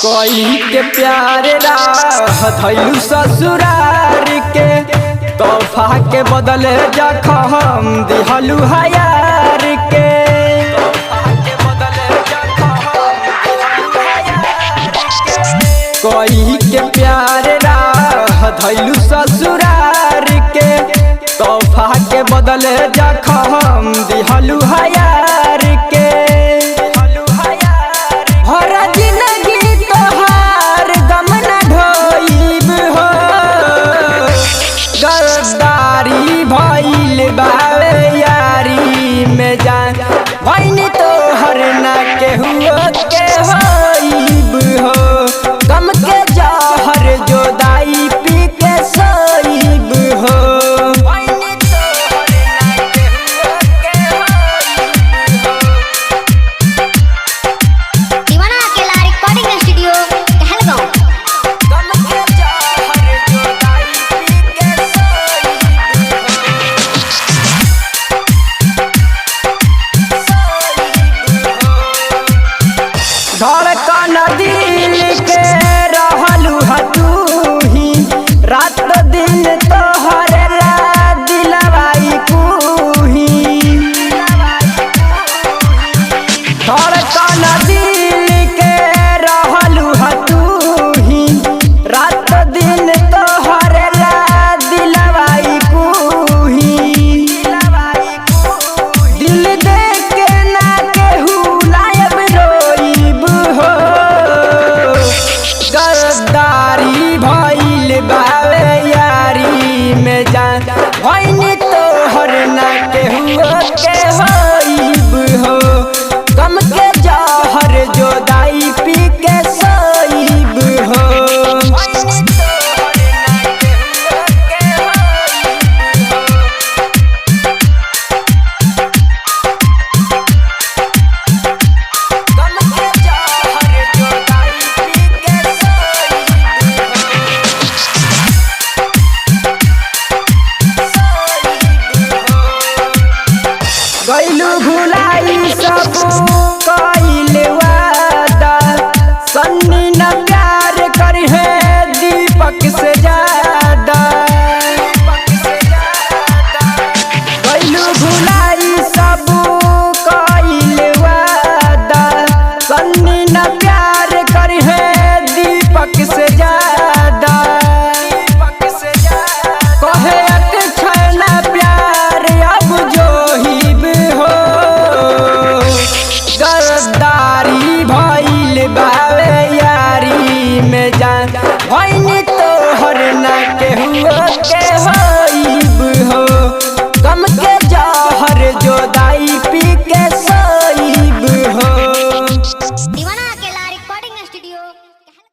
कोई के प्यार राह धैलू ससुरार के तोहफा के बदले जखम दिहलू हयार के। कोई के प्यार राह धैलू ससुरार के तोहफा के बदले जखम दिहलू हयार के। गद्दारी भइल बावे यारी में जान भइनी तोहर ना केहू के होइब हो। गम के जहर जोदाई पी के सोइब हो। दीवाना अकेला रिकॉर्डिंग स्टूडियो कहलगांव। धड़कन दिल के रहलू तू ही रात दिन तोहरे ला दिलवाई कुही। धड़कन दिल के रहलू तू ही रात दिन तोहरे ला दिलवाई कुही। दिल दे के ना केहू लायब रोइब हो। गद्दारी भइल बा